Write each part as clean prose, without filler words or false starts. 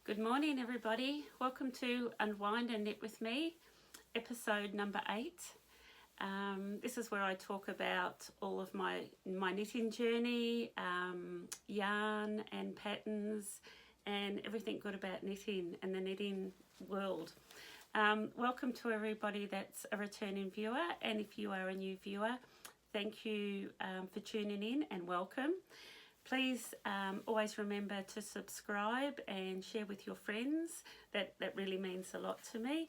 Good morning, everybody. Welcome to Unwind and Knit with me, episode number 8. This is where I talk about all of my knitting journey, yarn and patterns, and everything good about knitting and the knitting world. Welcome to everybody that's a returning viewer, and if you are a new viewer, thank you for tuning in and welcome. Please always remember to subscribe and share with your friends. That really means a lot to me.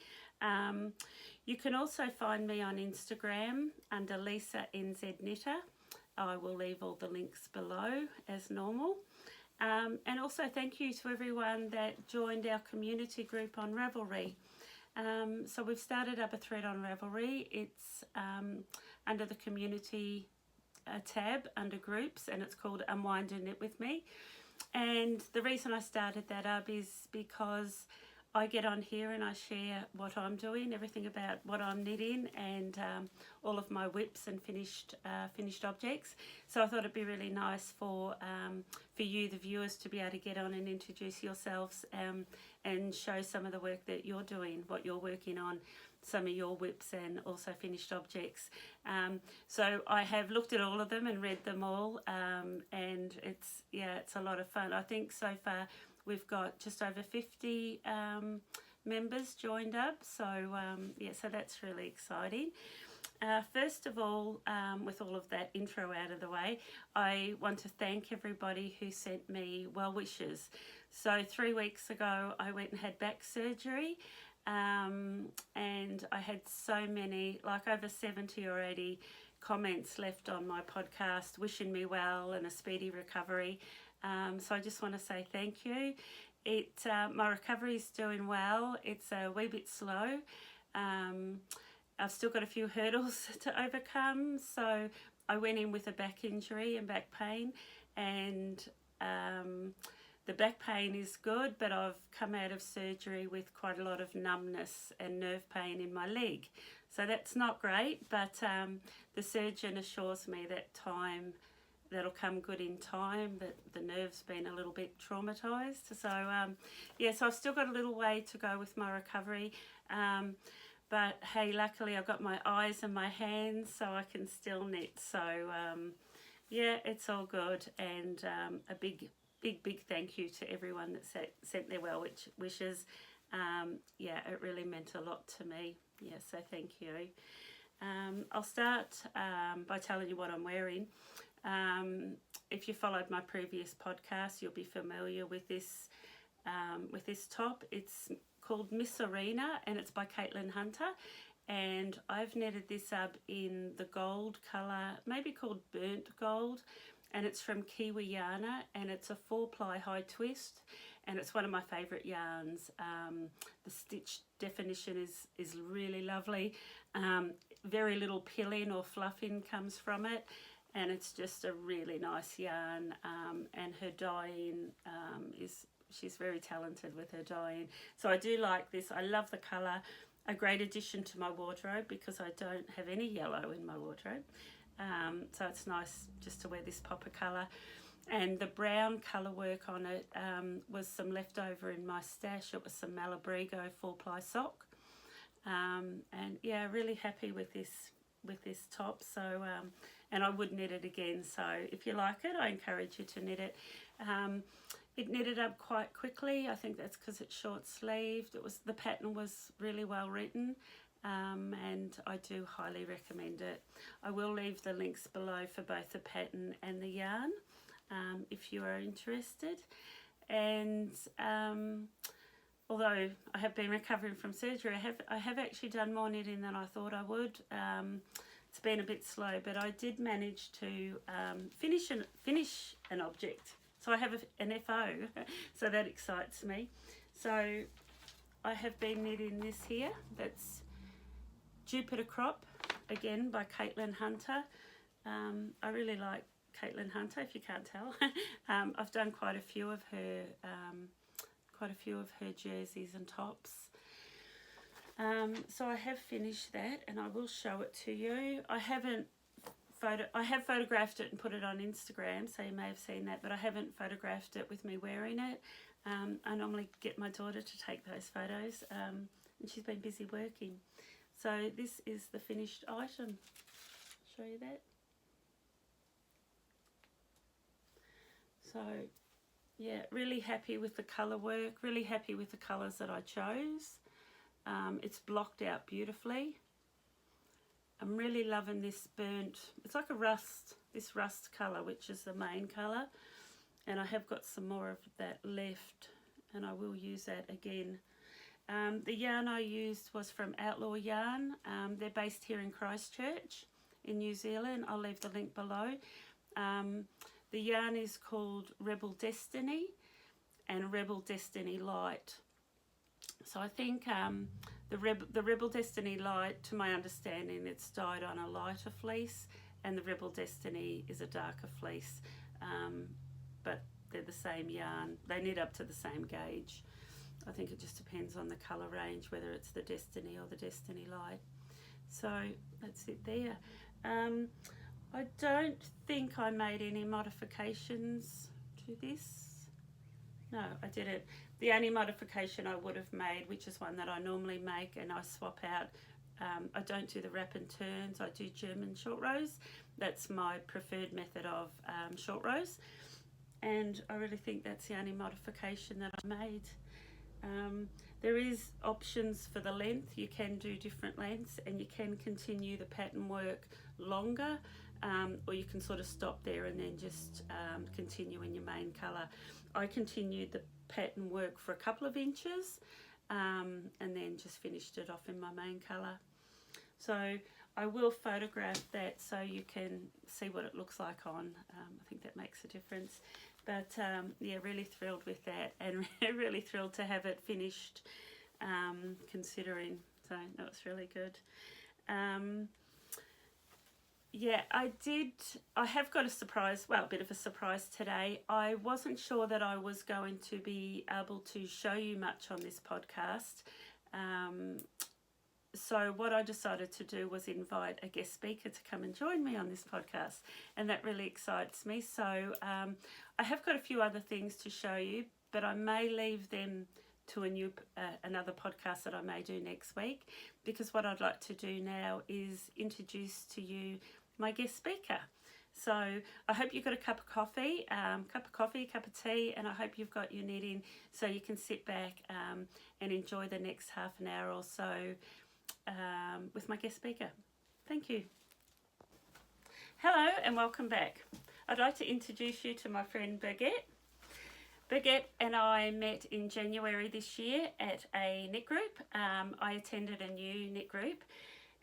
You can also find me on Instagram under Lisa NZ Knitter. I will leave all the links below as normal. And also thank you to everyone that joined our community group on Ravelry. So we've started up a thread on Ravelry. It's under the community tab under groups, and it's called Unwind and Knit with me. And the reason I started that up is because I get on here and I share what I'm doing, everything about what I'm knitting, and all of my whips and finished objects. So I thought it'd be really nice for you, the viewers, to be able to get on and introduce yourselves and show some of the work that you're doing, what you're working on, some of your whips and also finished objects. So I have looked at all of them and read them all, and it's a lot of fun. I think so far we've got just over 50 members joined up, so so that's really exciting. First of all, with all of that intro out of the way, I want to thank everybody who sent me well wishes. So 3 weeks ago I went and had back surgery, and I had so many, like over 70 or 80 comments left on my podcast wishing me well and a speedy recovery. So I just want to say thank you. My recovery is doing well. It's a wee bit slow. I've still got a few hurdles to overcome. So I went in with a back injury and back pain, and the back pain is good, but I've come out of surgery with quite a lot of numbness and nerve pain in my leg. So that's not great, but the surgeon assures me that that'll come good in time, that the nerve's been a little bit traumatised. So so I've still got a little way to go with my recovery. But hey, luckily I've got my eyes and my hands, so I can still knit. So it's all good, and a big thank you to everyone that sent their well wishes. It really meant a lot to me. So thank you. I'll start by telling you what I'm wearing. If you followed my previous podcast, you'll be familiar with this top. It's called Miss Arena, and it's by Caitlin Hunter, and I've knitted this up in the gold colour, maybe called burnt gold, and it's from Johanna, and it's a 4-ply high twist, and it's one of my favourite yarns. The stitch definition is really lovely. Very little pilling or fluffing comes from it, and it's just a really nice yarn, and her dyeing she's very talented with her dyeing. So I do like this. I love the colour. A great addition to my wardrobe because I don't have any yellow in my wardrobe. So it's nice just to wear this pop of colour. And the brown colour work on it was some leftover in my stash. It was some Malabrigo 4-ply sock. Really happy with this top. So and I would knit it again. So if you like it, I encourage you to knit it. It knitted up quite quickly. I think that's because it's short sleeved. The pattern was really well written. And I do highly recommend it. I will leave the links below for both the pattern and the yarn if you are interested. And although I have been recovering from surgery, I have actually done more knitting than I thought I would. It's been a bit slow, but I did manage to finish an object. So I have an FO, so that excites me. So I have been knitting this here. That's Jupiter Crop, again by Caitlin Hunter. I really like Caitlin Hunter, if you can't tell. I've done quite a few of her jerseys and tops. So I have finished that, and I will show it to you. I haven't I have photographed it and put it on Instagram, so you may have seen that, but I haven't photographed it with me wearing it. I normally get my daughter to take those photos, and she's been busy working. So this is the finished item. Show you that. So yeah, really happy with the colour work, really happy with the colours that I chose. It's blocked out beautifully. I'm really loving this burnt, it's like a rust, this rust colour, which is the main colour. And I have got some more of that left, and I will use that again. The yarn I used was from Outlaw Yarn. They're based here in Christchurch in New Zealand. I'll leave the link below. The yarn is called Rebel Destiny and Rebel Destiny Light. So I think the Rebel Destiny Light, to my understanding, it's dyed on a lighter fleece, and the Rebel Destiny is a darker fleece. But they're the same yarn. They knit up to the same gauge. I think it just depends on the colour range, whether it's the Destiny or the Destiny Light. So that's it there. I don't think I made any modifications to this. No, I didn't. The only modification I would have made, which is one that I normally make and I swap out, I don't do the wrap and turns, I do German short rows. That's my preferred method of short rows. And I really think that's the only modification that I made. There is options for the length. You can do different lengths, and you can continue the pattern work longer, or you can sort of stop there and then just continue in your main colour. I continued the pattern work for a couple of inches and then just finished it off in my main colour. So I will photograph that so you can see what it looks like on. I think that makes a difference. But yeah, really thrilled with that, and really thrilled to have it finished, considering. So that was really good. Yeah, I have got a surprise, well, a bit of a surprise today. I wasn't sure that I was going to be able to show you much on this podcast. So what I decided to do was invite a guest speaker to come and join me on this podcast, and that really excites me. So I have got a few other things to show you, but I may leave them to another podcast that I may do next week, because what I'd like to do now is introduce to you my guest speaker. So I hope you've got a cup of coffee, cup of tea, and I hope you've got your knitting so you can sit back and enjoy the next half an hour or so with my guest speaker. Thank you. Hello and welcome back. I'd like to introduce you to my friend Birgit. Birgit and I met in January this year at a knit group. I attended a new knit group,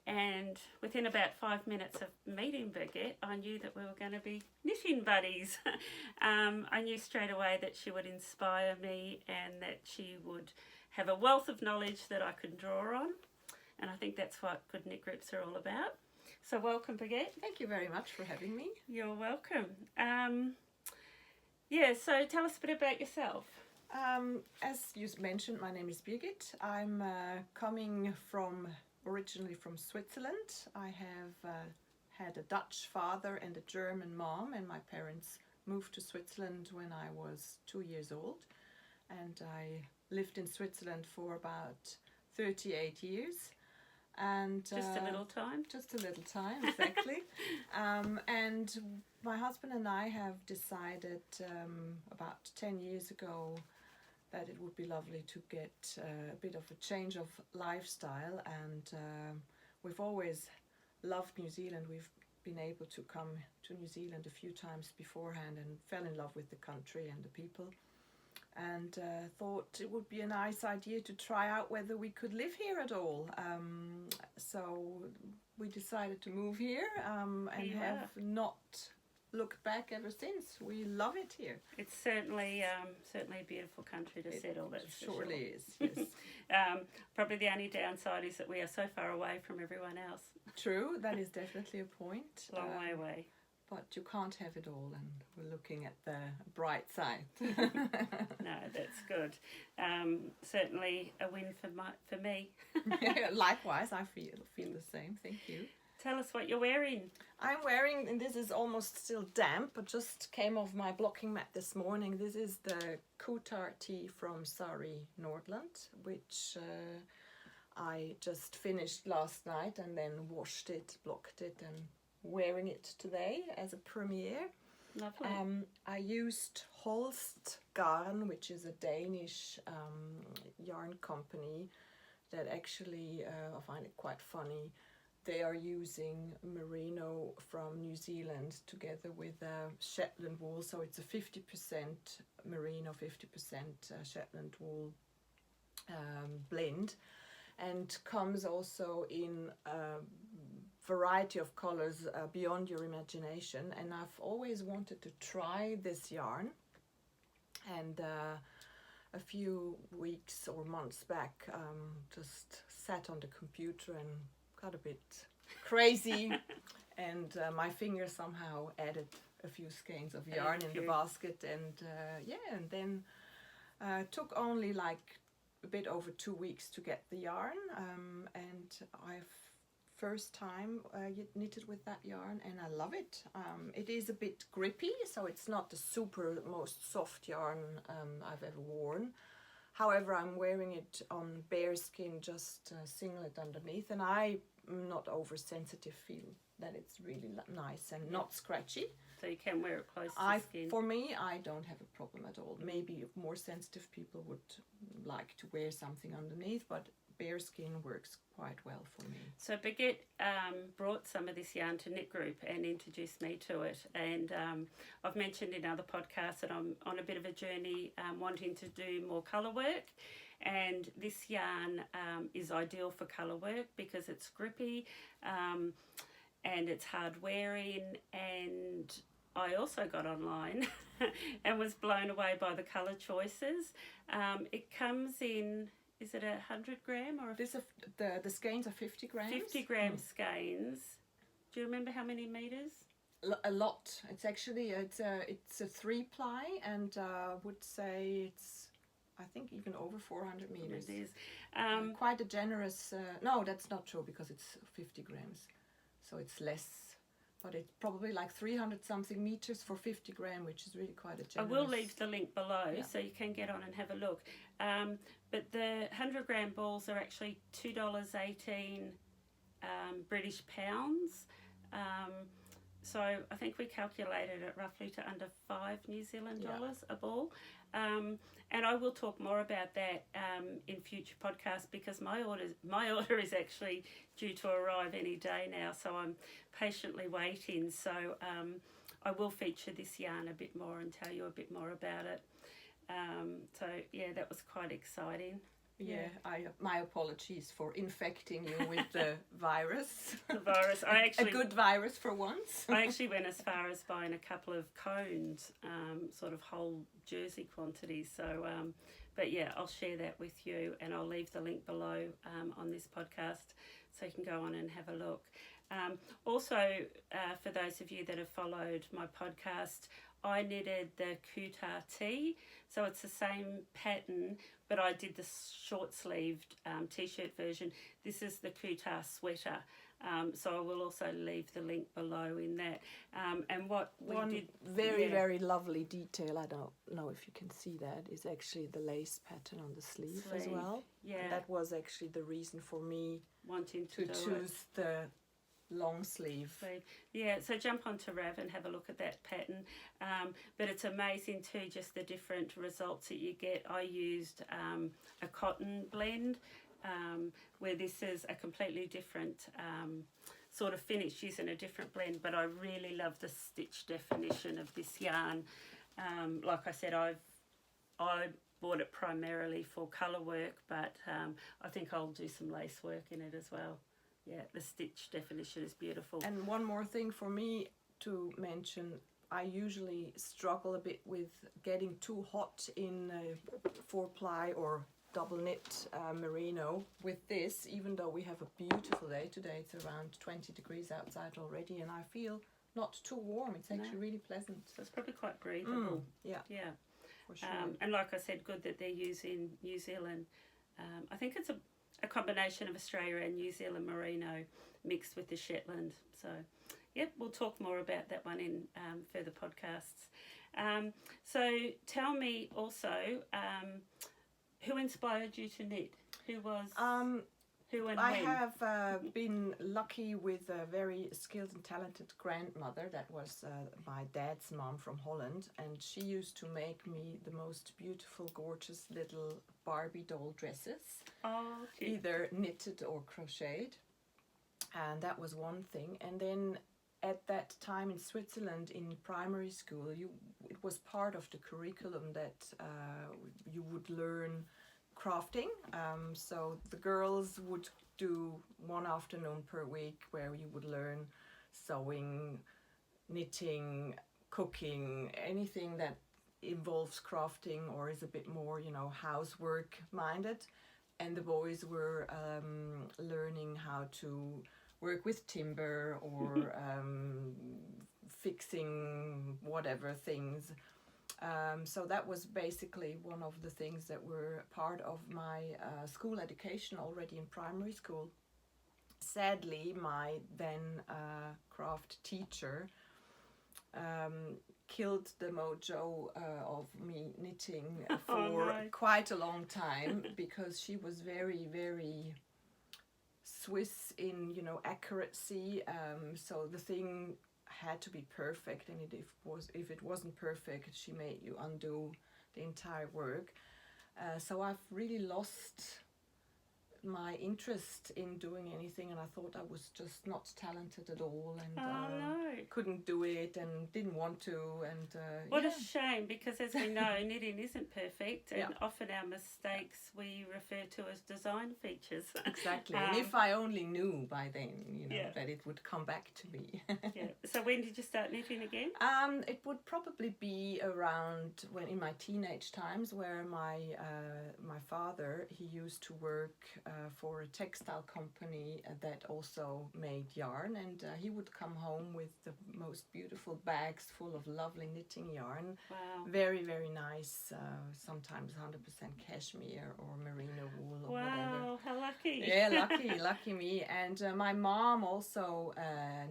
and within about 5 minutes of meeting Birgit, I knew that we were going to be knitting buddies. I knew straight away that she would inspire me and that she would have a wealth of knowledge that I could draw on. And I think that's what good knit groups are all about. So welcome, Birgit. Thank you very much for having me. You're welcome. Yeah, so tell us a bit about yourself. As you mentioned, my name is Birgit. I'm coming originally from Switzerland. I have had a Dutch father and a German mom, and my parents moved to Switzerland when I was 2 years old. And I lived in Switzerland for about 38 years. And just a little time. Just a little time, exactly. And my husband and I have decided about 10 years ago that it would be lovely to get a bit of a change of lifestyle. And we've always loved New Zealand. We've been able to come to New Zealand a few times beforehand and fell in love with the country and the people. And thought it would be a nice idea to try out whether we could live here at all. So we decided to move here and have not looked back ever since. We love it here. It's certainly a beautiful country to settle. That surely is. Yes. Probably the only downside is that we are so far away from everyone else. True, that is definitely a point. Long way away. But you can't have it all, and we're looking at the bright side. No, that's good. Certainly a win for me. Likewise, I feel the same. Thank you. tell us what you're wearing. I'm wearing, and this is almost still damp, but just came off my blocking mat this morning. This is the Couture tee from Sari Nordland, which I just finished last night and then washed it, blocked it, and wearing it today as a premiere. Lovely. I used Holst Garn, which is a Danish yarn company that actually, I find it quite funny. They are using merino from New Zealand together with Shetland wool, so it's a 50% merino, 50% Shetland wool blend, and comes also in a variety of colors beyond your imagination. And I've always wanted to try this yarn, and a few weeks or months back just sat on the computer and got a bit crazy and my fingers somehow added a few skeins of yarn in the basket, and and then took only like a bit over 2 weeks to get the yarn, and I've first time knitted with that yarn, and I love it. It is a bit grippy, so it's not the super most soft yarn I've ever worn. However, I'm wearing it on bare skin, just singlet underneath, and I'm not oversensitive, feel that it's really nice and not scratchy. So you can wear it close to skin. For me, I don't have a problem at all. Maybe more sensitive people would like to wear something underneath, but bare skin works quite well for me. So Birgit brought some of this yarn to Knit Group and introduced me to it, and I've mentioned in other podcasts that I'm on a bit of a journey wanting to do more colour work, and this yarn is ideal for colour work because it's grippy and it's hard wearing, and I also got online and was blown away by the colour choices. It comes in, is it 100 gram or the skeins are 50 grams? 50 gram skeins. Do you remember how many meters? A lot. It's actually it's a 3-ply, and would say it's, I think, even over 400 meters. It is. Quite a generous. No, that's not true because it's 50 grams, so it's less. But it's probably like 300 something meters for 50 gram, which is really quite a generous. I will leave the link below so you can get on and have a look. But the 100 gram balls are actually $2.18 British pounds. So I think we calculated it roughly to under 5 New Zealand dollars a ball. And I will talk more about that in future podcasts because my order is actually due to arrive any day now, so I'm patiently waiting. So I will feature this yarn a bit more and tell you a bit more about it. So yeah, that was quite exciting. Yeah, my apologies for infecting you with the virus. The virus. A good virus for once. I actually went as far as buying a couple of cones, sort of whole jersey quantities. So, but yeah, I'll share that with you, and I'll leave the link below on this podcast so you can go on and have a look. Also, for those of you that have followed my podcast, I knitted the Couture tee, so it's the same pattern, but I did the short-sleeved t-shirt version. This is the Couture sweater, so I will also leave the link below in that. And what we did... Very lovely detail, I don't know if you can see that, is actually the lace pattern on the sleeve as well. Yeah. And that was actually the reason for me wanting to choose the long sleeve. Yeah, so jump onto Rav and have a look at that pattern. But it's amazing too, just the different results that you get. I used a cotton blend where this is a completely different sort of finish using a different blend, but I really love the stitch definition of this yarn. Like I said, I bought it primarily for colour work, but I think I'll do some lace work in it as well. Yeah, the stitch definition is beautiful. And one more thing for me to mention, I usually struggle a bit with getting too hot in 4-ply or double knit merino. With this, even though we have a beautiful day today, it's around 20 degrees outside already, and I feel not too warm. It's actually really pleasant. So it's probably quite breathable. Yeah, for sure. And like I said, good that they're using New Zealand. I think it's a combination of Australia and New Zealand merino mixed with the Shetland. So, yep, we'll talk more about that one in further podcasts. So tell me also, who inspired you to knit? Who was... Who and I when? have been lucky with a very skilled and talented grandmother. That was my dad's mom from Holland, and she used to make me the most beautiful, gorgeous little Barbie doll dresses, either knitted or crocheted. And that was one thing. And then at that time in Switzerland, in primary school, it was part of the curriculum that you would learn crafting. So the girls would do one afternoon per week where you would learn sewing, knitting, cooking, anything that involves crafting or is a bit more, housework minded. And the boys were learning how to work with timber or fixing whatever things. So that was basically one of the things that were part of my school education already in primary school. Sadly, my then craft teacher killed the mojo of me knitting for quite a long time because she was very, very Swiss in, accuracy. So the thing had to be perfect, and if it wasn't perfect, she made you undo the entire work. So I've really lost my interest in doing anything, and I thought I was just not talented at all, and couldn't do it and didn't want to. And what a shame, because as we know, knitting isn't perfect, and often our mistakes we refer to as design features. Exactly. And if I only knew by then, that it would come back to me. So when did you start knitting again? It would probably be around when in my teenage times, where my father, he used to work for a textile company that also made yarn, and he would come home with the most beautiful bags full of lovely knitting yarn. Wow. Very, very nice, sometimes 100% cashmere or merino wool or whatever. Wow, how lucky. Yeah, lucky me. And my mom also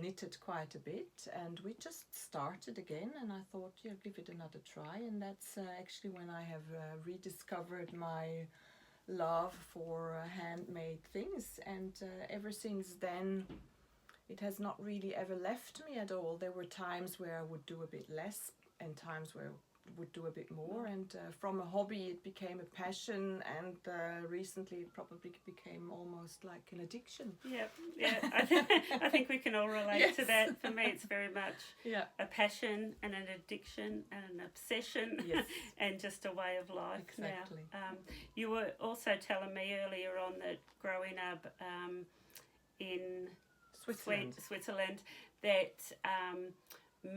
knitted quite a bit, and we just started again, and I thought, give it another try. And that's actually when I have rediscovered my love for handmade things, and ever since then it has not really ever left me at all. There were times where I would do a bit less and times where I would do a bit more, and from a hobby it became a passion, and recently it probably became almost like an addiction. Yeah. I think we can all relate to that. For me, it's very much a passion and an addiction and an obsession, and just a way of life. Exactly. Now, you were also telling me earlier on that growing up in Switzerland that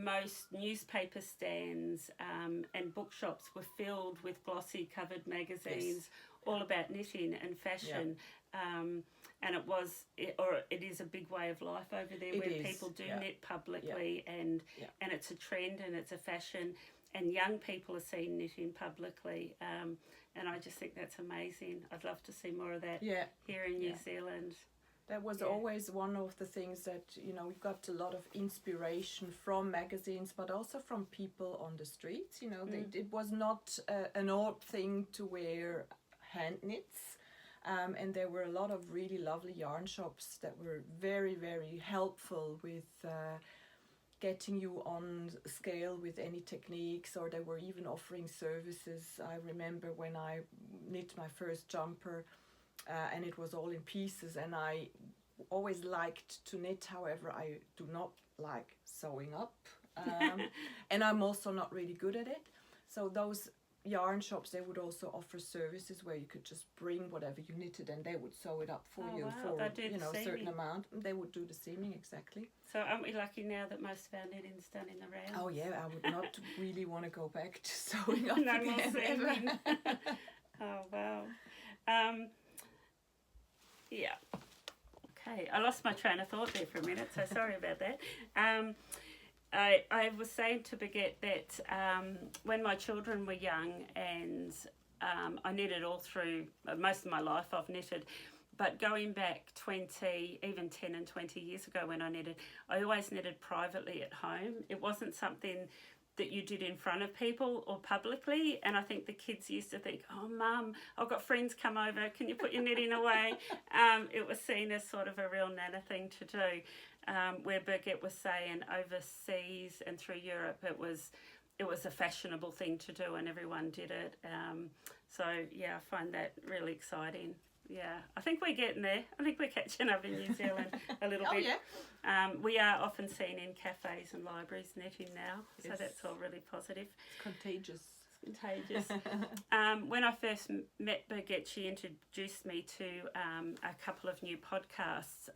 most newspaper stands and bookshops were filled with glossy covered magazines all about knitting and fashion. And it is a big way of life over there where people do knit publicly, and it's a trend and it's a fashion, and young people are seen knitting publicly, and I just think that's amazing. I'd love to see more of that here in New Zealand. That was always one of the things that, we got a lot of inspiration from magazines, but also from people on the streets. It was not an odd thing to wear hand knits. And there were a lot of really lovely yarn shops that were very, very helpful with getting you on scale with any techniques, or they were even offering services. I remember when I knit my first jumper, and it was all in pieces, and I always liked to knit. However, I do not like sewing up, and I'm also not really good at it. So those yarn shops, they would also offer services where you could just bring whatever you knitted and they would sew it up for you for a certain amount. They would do the seaming, exactly. So aren't we lucky now that most of our knitting's done in the round? Oh yeah, I would not really want to go back to sewing up no again. More seaming. Oh wow. Yeah. Okay, I lost my train of thought there for a minute, so sorry about that. I was saying to Birgit that when my children were young, and I knitted all through, most of my life I've knitted, But going back 20, even 10 and 20 years ago when I knitted, I always knitted privately at home. It wasn't something that you did in front of people or publicly. And I think the kids used to think, oh, Mum, I've got friends come over, can you put your knitting away? It was seen as sort of a real Nana thing to do. Where Birgit was saying overseas and through Europe, it was a fashionable thing to do and everyone did it. So, yeah, I find that really exciting. Yeah, I think we're getting there. I think we're catching up in New Zealand a little bit. Yeah. We are often seen in cafes and libraries knitting now, so Yes. that's all really positive. It's contagious. It's contagious. When I first met Birgit, she introduced me to a couple of new podcasts.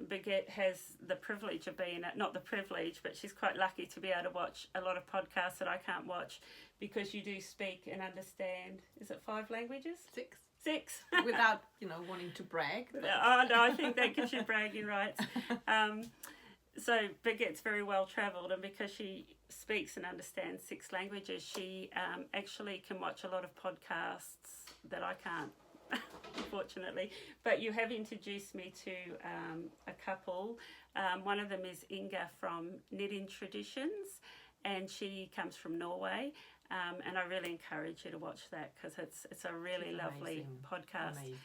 Birgit has the privilege of being, not the privilege, but she's quite lucky to be able to watch a lot of podcasts that I can't watch because you do speak and understand, is it 5 languages? 6. 6. Without, wanting to brag. But... Oh, no, I think that gives you bragging rights. So Birgit's very well travelled, and because she speaks and understands 6 languages, she actually can watch a lot of podcasts that I can't, unfortunately. But you have introduced me to a couple. One of them is Inga from Knitting Traditions, and she comes from Norway. And I really encourage you to watch that because it's a really lovely podcast. Amazing.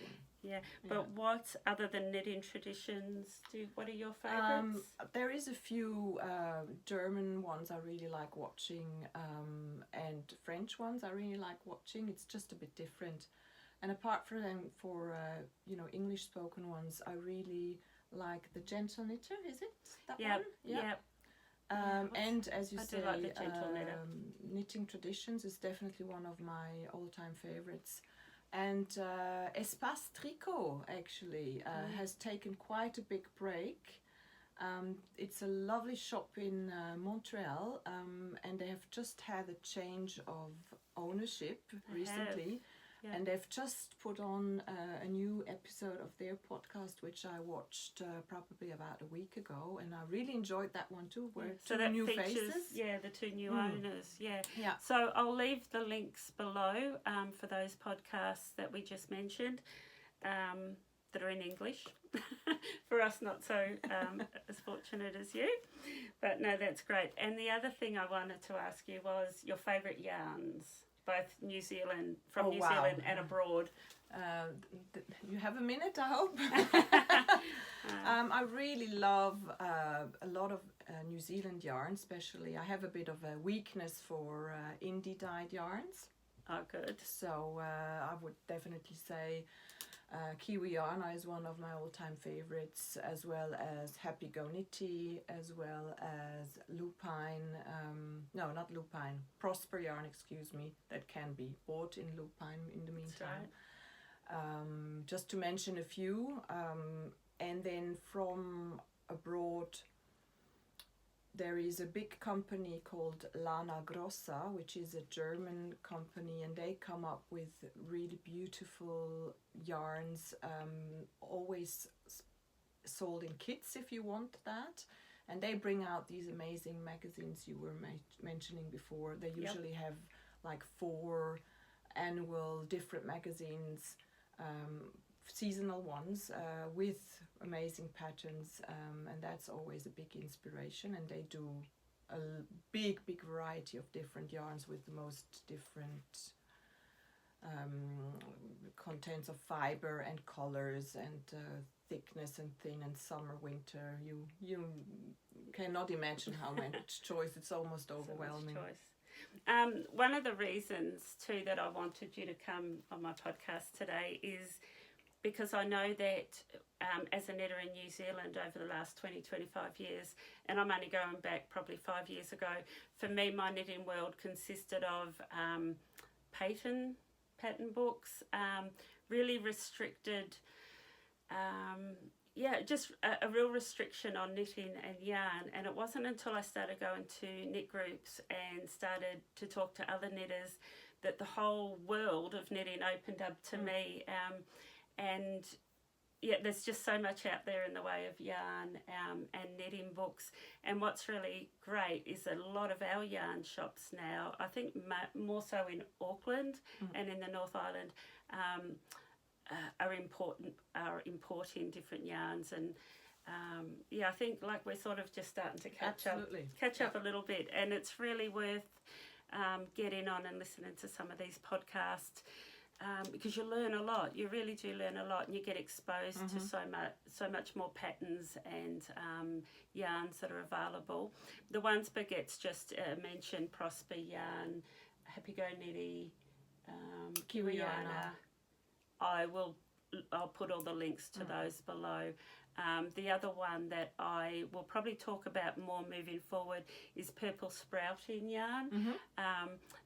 Yeah, but what other than Knitting Traditions? What are your favourites? There is a few German ones I really like watching, and French ones I really like watching. It's just a bit different. And apart from them, for English spoken ones, I really like the Gentle Knitter. Is it that one? Yeah. And as you say, like the Gentle Knitter. Knitting Traditions is definitely one of my all-time favorites. And Espace Tricot actually has taken quite a big break. It's a lovely shop in Montreal, and they have just had a change of ownership recently. Yeah. And they've just put on a new episode of their podcast, which I watched probably about a week ago, and I really enjoyed that one too. Where so two that new features, faces. Yeah, the 2 new owners. Yeah. Yeah. So I'll leave the links below for those podcasts that we just mentioned that are in English. For us, not so as fortunate as you, but no, that's great. And the other thing I wanted to ask you was your favourite yarns. Both New Zealand, from New Zealand and abroad. You have a minute, I hope. I really love a lot of New Zealand yarns, especially. I have a bit of a weakness for indie dyed yarns. Oh, good. So I would definitely say Kiwi Yarna is one of my all-time favorites, as well as Happy Go Knitty, as well as Lupine, no, not Lupine, Prosper Yarn, excuse me, that can be bought in Lupine in the meantime. Right. Just to mention a few, and then from abroad, there is a big company called Lana Grossa, which is a German company, and they come up with really beautiful yarns, always sold in kits if you want that. And they bring out these amazing magazines you were mentioning before. They usually have like 4 annual different magazines, seasonal ones with amazing patterns, and that's always a big inspiration. And they do a big variety of different yarns with the most different contents of fiber and colors and thickness and thin and summer, winter. You cannot imagine how much choice. It's almost overwhelming. So much choice. One of the reasons too that I wanted you to come on my podcast today is because I know that as a knitter in New Zealand over the last 20-25 years, and I'm only going back probably 5 years ago, for me my knitting world consisted of pattern books, really restricted, just a real restriction on knitting and yarn. And it wasn't until I started going to knit groups and started to talk to other knitters that the whole world of knitting opened up to me. And there's just so much out there in the way of yarn and knitting books. And what's really great is a lot of our yarn shops now, I think more so in Auckland and in the North Island, are importing different yarns, and I think like we're sort of just starting to catch up a little bit, and it's really worth getting on and listening to some of these podcasts. Because you learn a lot, you really do learn a lot, and you get exposed to so much more patterns and yarns that are available. The ones Birgit's just mentioned, Prosper Yarn, Happy Go Nitty, Kiwi Yarn, I'll put all the links to those below. The other one that I will probably talk about more moving forward is Purple Sprouting Yarn.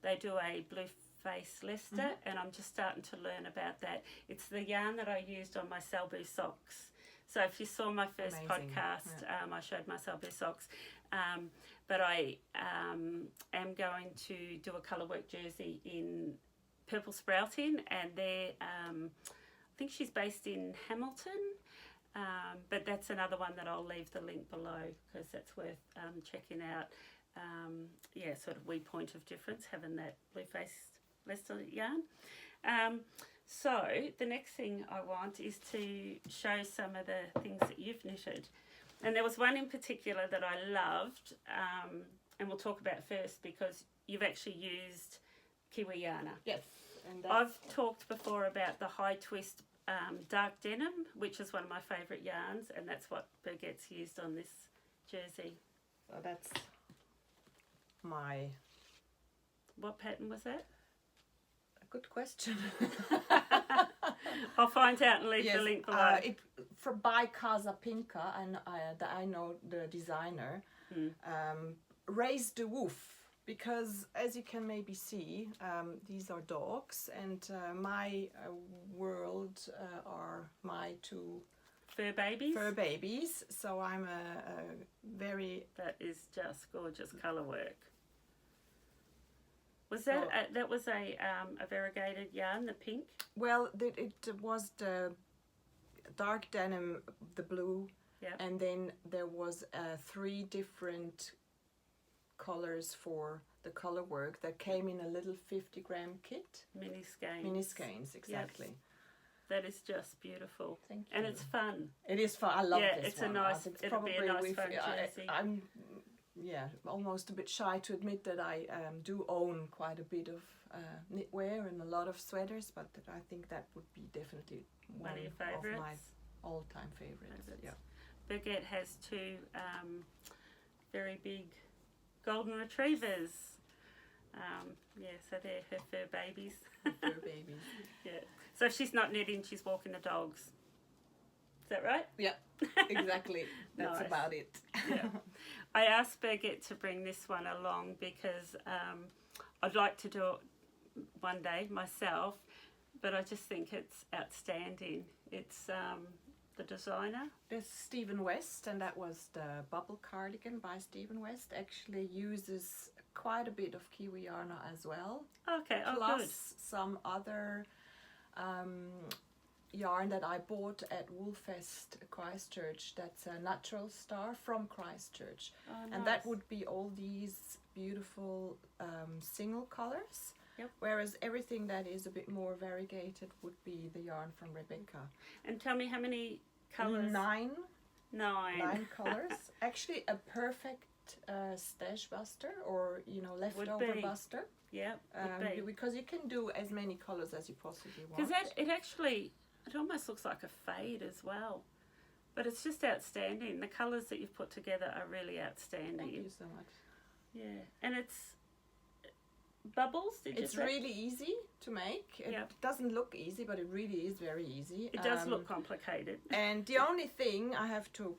They do a blue face Leicester, and I'm just starting to learn about that. It's the yarn that I used on my Selbu socks. So if you saw my first podcast, I showed my Selbu socks. But I am going to do a colourwork jersey in Purple Sprouting, and they're, I think she's based in Hamilton, but that's another one that I'll leave the link below because that's worth checking out. Sort of wee point of difference having that blue face Leicester yarn. So the next thing I want is to show some of the things that you've knitted, and there was one in particular that I loved, and we'll talk about first because you've actually used Kiwi Yarn. Yes. And I've talked before about the high twist dark denim, which is one of my favourite yarns, and that's what Birgit's used on this jersey. So that's my... What pattern was that? Good question. I'll find out and leave the link below. By Casa Pinka, and I know the designer, Raise the Woof, because as you can maybe see, these are dogs, and my world are my two fur babies. So I'm a very... That is just gorgeous colour work. Was that that was a variegated yarn, the pink? Well, it was the dark denim, the blue, and then there was 3 different colors for the color work that came in a little 50-gram kit. Mini skeins. Mini skeins, exactly. Yes. That is just beautiful. Thank you. And it's fun. It is fun. I love this it's one. A nice. It'll be a nice fun jersey. I'm almost a bit shy to admit that I do own quite a bit of knitwear and a lot of sweaters, but I think that would be definitely one of my all-time favorites. Yeah. Birgit has 2 very big golden retrievers. So they're her fur babies. Fur babies. Yeah. So if she's not knitting, she's walking the dogs. Is that right? Yeah, exactly. That's Nice. about it. Yeah. I asked Birgit to bring this one along because I'd like to do it one day myself, but I just think it's outstanding. It's the designer. There's Stephen West, and that was the bubble cardigan by Stephen West. Actually uses quite a bit of Kiwi yarn as well. Okay, Plus good. some other yarn that I bought at Woolfest Christchurch. That's a natural star from Christchurch. Oh, nice. And that would be all these beautiful single colors. Yep. Whereas everything that is a bit more variegated would be the yarn from Rebecca. And tell me how many colours? 9 9 colours. Actually a perfect stash buster, or leftover buster. Yeah, would be. Because you can do as many colours as you possibly want. Because it almost looks like a fade as well. But it's just outstanding. The colours that you've put together are really outstanding. Thank you so much. Yeah, and it's bubbles. It's really easy to make. It doesn't look easy, but it really is very easy. It does look complicated. And the only thing I have to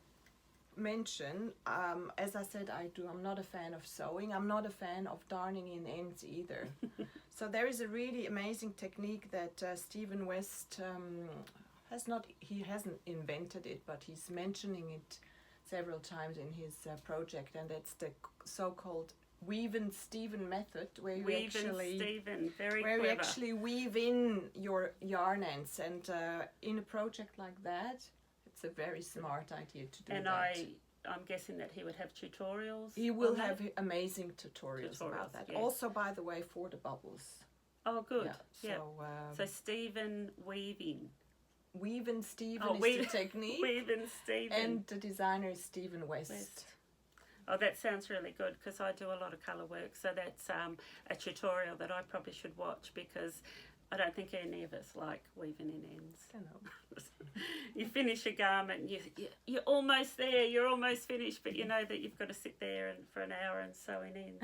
mention, as I said, I'm not a fan of sewing. I'm not a fan of darning in ends either. So there is a really amazing technique that Stephen West he hasn't invented it, but he's mentioning it several times in his project, and that's the so-called Weave-in Stephen method, where you actually weave in your yarn ends, and in a project like that, it's a very smart idea to do that. And I'm guessing that he would have tutorials. He will have amazing tutorials about that. Yes. Also, by the way, for the bubbles. Oh, good. Yeah. So Stephen Weaving. Weave and Steven Oh, is Weave- the technique. Weave and Steven. And the designer is Stephen West. Oh, that sounds really good because I do a lot of colour work. So that's a tutorial that I probably should watch because I don't think any of us like weaving in ends. I know. You finish a garment, you're almost there, you're almost finished, but you know that you've got to sit there for an hour and sew in ends.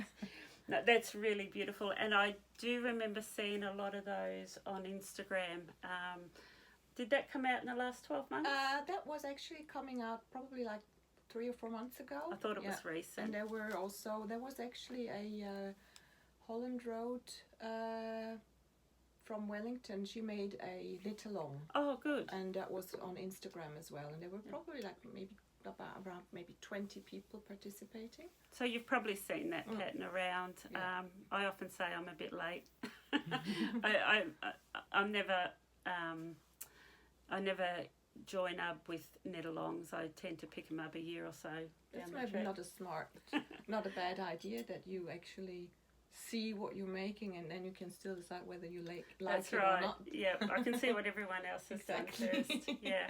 No, that's really beautiful. And I do remember seeing a lot of those on Instagram. Did that come out in the last 12 months? That was actually coming out probably like 3 or 4 months ago. I thought it was recent. And there was actually a Holland Road from Wellington. She made a knit along. Oh, good. And that was on Instagram as well. And there were probably like around maybe 20 people participating. So you've probably seen that pattern around. Yeah. I often say I'm a bit late. I never join up with knit-alongs. I tend to pick them up a year or so That's down the maybe track. not a bad idea that you actually see what you're making and then you can still decide whether you like That's it right. or not. Yeah, I can see what everyone else has done first. Yeah,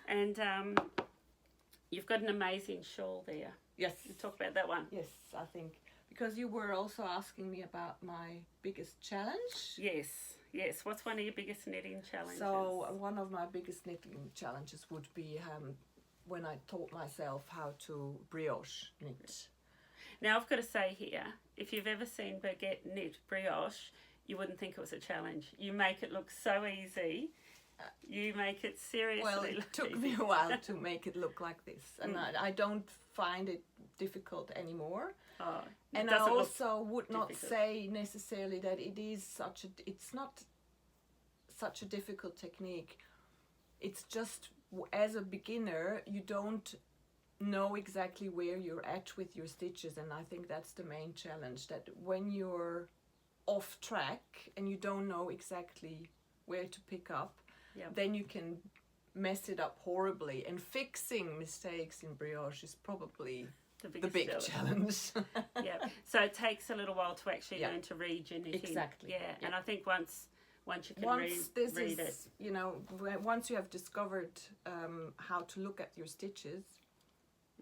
and you've got an amazing shawl there. Yes. You talk about that one. Yes, I think because you were also asking me about my biggest challenge. Yes. What's one of your biggest knitting challenges? So one of my biggest knitting challenges would be when I taught myself how to brioche knit. Now I've got to say here, if you've ever seen Birgit knit brioche, you wouldn't think it was a challenge. You make it look so easy. You make it seriously Well, it look took easy. me a while to make it look like this, and I don't find it difficult anymore. Oh, And I also would not say necessarily that it's not such a difficult technique. It's just as a beginner, you don't know exactly where you're at with your stitches, and I think that's the main challenge, that when you're off track and you don't know exactly where to pick up, then you can mess it up horribly, and fixing mistakes in brioche is probably the big challenge. Yeah, so it takes a little while to actually learn to read your knitting. Exactly. Yeah, and I think once you can read it. You know, once you have discovered how to look at your stitches,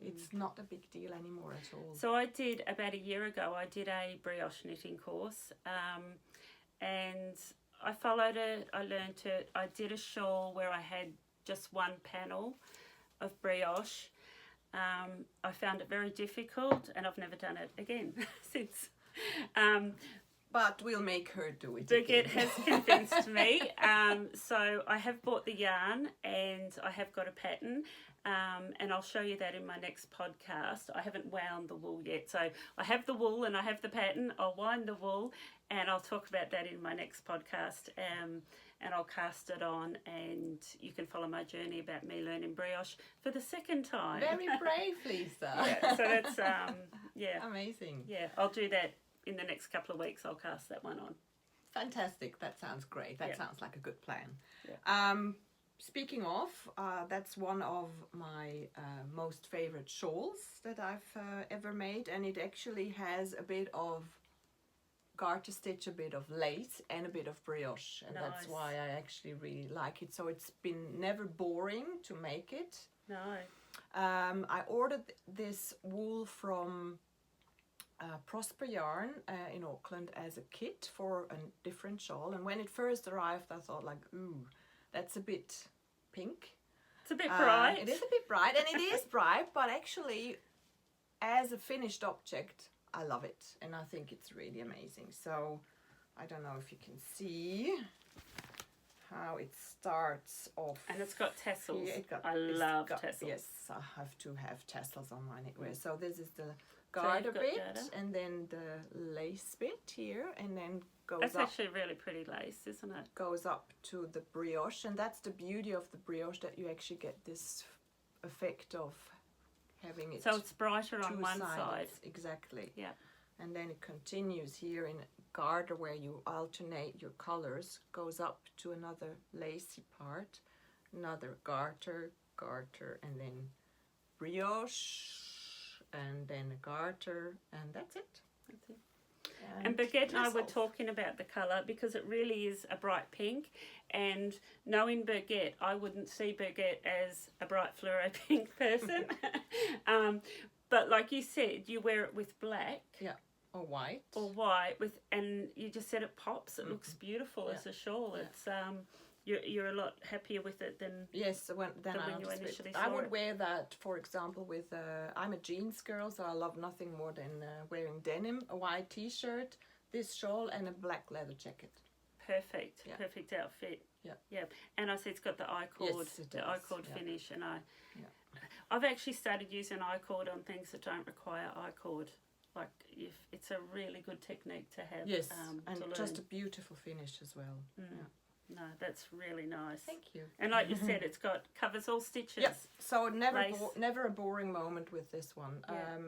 it's not a big deal anymore at all. So I did, about a year ago, I did a brioche knitting course, and I followed it, I learnt it. I did a shawl where I had just one panel of brioche. I found it very difficult, and I've never done it again since. But we'll make her do it. Birgit has convinced me. So I have bought the yarn and I have got a pattern, and I'll show you that in my next podcast. I haven't wound the wool yet. So I have the wool and I have the pattern. I'll wind the wool and I'll talk about that in my next podcast. And I'll cast it on, and you can follow my journey about me learning brioche for the second time. Very brave, Lisa. Yeah, so that's, amazing. Yeah, I'll do that in the next couple of weeks. I'll cast that one on. Fantastic. That sounds great. That Yeah. sounds like a good plan. Yeah. Speaking of, that's one of my most favorite shawls that I've ever made, and it actually has a bit of garter stitch, a bit of lace, and a bit of brioche, and that's Nice. why I actually really like it. So it's been never boring to make it. No. I ordered this wool from Prosper Yarn in Auckland as a kit for a different shawl, and when it first arrived I thought like, ooh, that's a bit pink. It's a bit bright. It is a bit bright, and it is bright, but actually as a finished object I love it, and I think it's really amazing. So I don't know if you can see how it starts off. And it's got tassels. Here. I love tassels. Yes, I have to have tassels on my knitwear. So this is the garter got bit, garter. and then the lace bit here, and then That's up. actually really pretty lace, isn't it? Goes up to the brioche, and that's the beauty of the brioche, that you actually get this effect of having it So it's brighter on two one sides. side. Exactly. Yeah. And then it continues here in garter, where you alternate your colors, goes up to another lacy part, another garter, and then brioche, and then a garter, and that's it. That's it. And Birgit and I were tassels. talking about the colour because it really is a bright pink. And knowing Birgit, I wouldn't see Birgit as a bright fluoro pink person. But like you said, you wear it with black. Yeah. Or white. Or white and you just said it pops. It looks beautiful as a shawl. Yeah. It's you're a lot happier with it than when you initially saw I would it. wear that, for example, with I'm a jeans girl, so I love nothing more than wearing denim, a white t-shirt, this shawl, and a black leather jacket. Perfect outfit. Yeah. And I see it's got the I-cord, Yes, it the does. I-cord finish, and I've actually started using I-cord on things that don't require I-cord. Like if it's a really good technique to have. Yes, to and learn. just a beautiful finish as well. No, that's really nice. Thank you. And like you said, it's got covers all stitches. Yeah, so Lace. never a boring moment with this one. Yeah.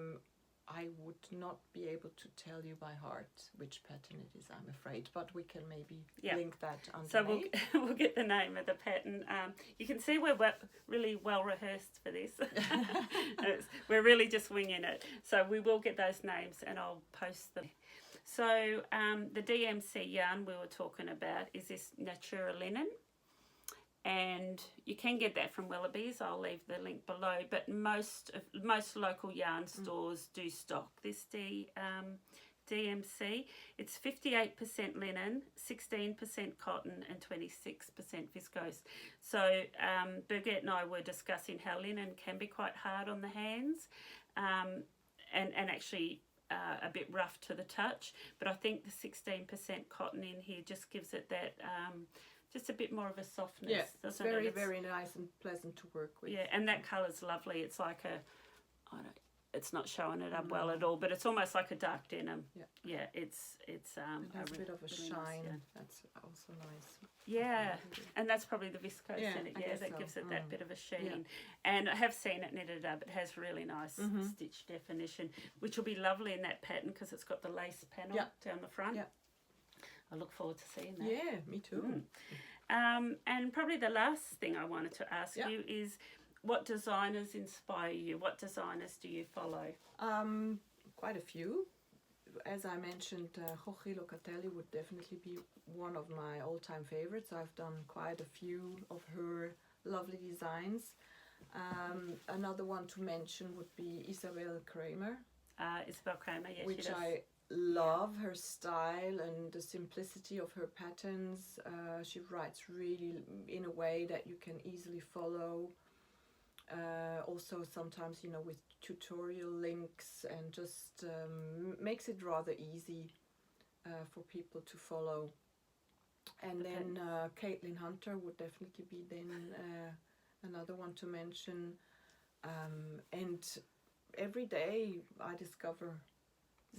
I would not be able to tell you by heart which pattern it is, I'm afraid, but we can maybe link that underneath. So we'll get the name of the pattern. You can see we're really well rehearsed for this. We're really just winging it. So we will get those names and I'll post them. So the DMC yarn we were talking about is this Natura linen. And you can get that from Willoughby's. I'll leave the link below. But most local yarn stores do stock this DMC. It's 58% linen, 16% cotton, and 26% viscose. So Birgit and I were discussing how linen can be quite hard on the hands, and actually a bit rough to the touch. But I think the 16% cotton in here just gives it that. Just a bit more of a softness. Yeah, it's very, it? very nice and pleasant to work with. Yeah, and that colour's lovely. It's like it's not showing it up well at all, but it's almost like a dark denim. Yeah, it's it has a bit of a really shine. nice, That's also nice. Yeah, and that's probably the viscose in it. I Yeah, guess that so. gives it that bit of a sheen. And I have seen it knitted up. It has really nice stitch definition, which will be lovely in that pattern because it's got the lace panel down the front. Yeah. I look forward to seeing that. Yeah, me too. And probably the last thing I wanted to ask you is what designers inspire you? What designers do you follow? Quite a few. As I mentioned, Joji Locatelli would definitely be one of my all-time favorites. I've done quite a few of her lovely designs. Another one to mention would be Isabel Kraemer. Isabel Kraemer, yes, which she does. I love her style and the simplicity of her patterns. She writes really in a way that you can easily follow. Also sometimes, with tutorial links and just makes it rather easy for people to follow. And then Caitlin Hunter would definitely be then another one to mention. And every day I discover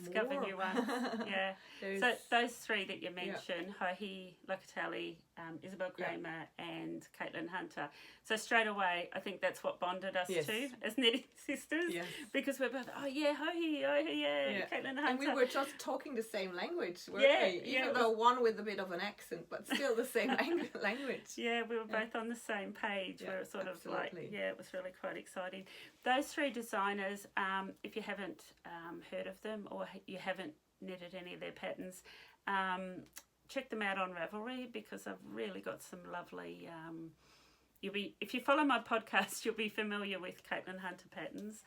more. New ones. Yeah. So those three that you mentioned, Joji Locatelli, Isabel Kraemer and Caitlin Hunter. So straight away, I think that's what bonded us too as knitting sisters. Yes. Because we're both, Joji, Caitlin Hunter. And we were just talking the same language, weren't we? Yeah, Even though one with a bit of an accent, but still the same language. Yeah, we were both on the same page. Yeah, we were sort absolutely. of it was really quite exciting. Those three designers, if you haven't heard of them or you haven't knitted any of their patterns, check them out on Ravelry because I've really got some lovely. If you follow my podcast, you'll be familiar with Caitlin Hunter patterns.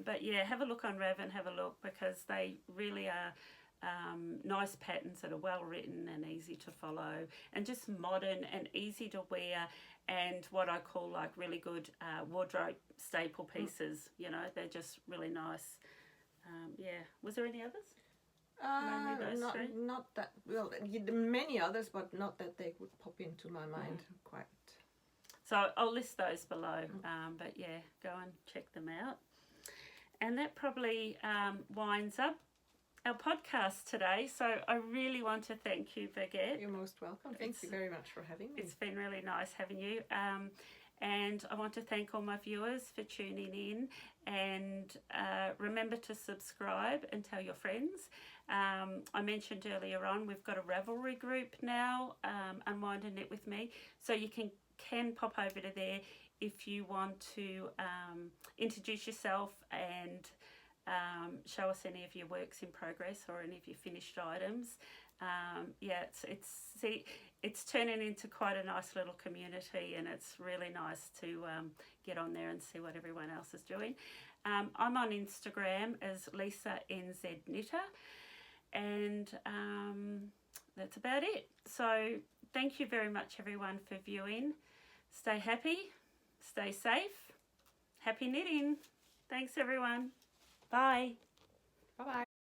But yeah, have a look on Rav and have a look because they really are nice patterns that are well written and easy to follow and just modern and easy to wear and what I call like really good wardrobe staple pieces. They're just really nice. Was there any others? Not that well. Many others, but not that they would pop into my mind quite. So I'll list those below. But yeah, go and check them out. And that probably winds up our podcast today. So I really want to thank you, Birgit. You're most welcome. Thank you very much for having me. It's been really nice having you. And I want to thank all my viewers for tuning in. And remember to subscribe and tell your friends. I mentioned earlier on, we've got a Ravelry group now, Unwind and Knit with me. So you can pop over to there if you want to introduce yourself and show us any of your works in progress or any of your finished items. It's turning into quite a nice little community, and it's really nice to get on there and see what everyone else is doing. I'm on Instagram as Lisa NZ Knitter, and that's about it. So thank you very much, everyone, for viewing. Stay happy, stay safe, happy knitting. Thanks, everyone. Bye. Bye-bye.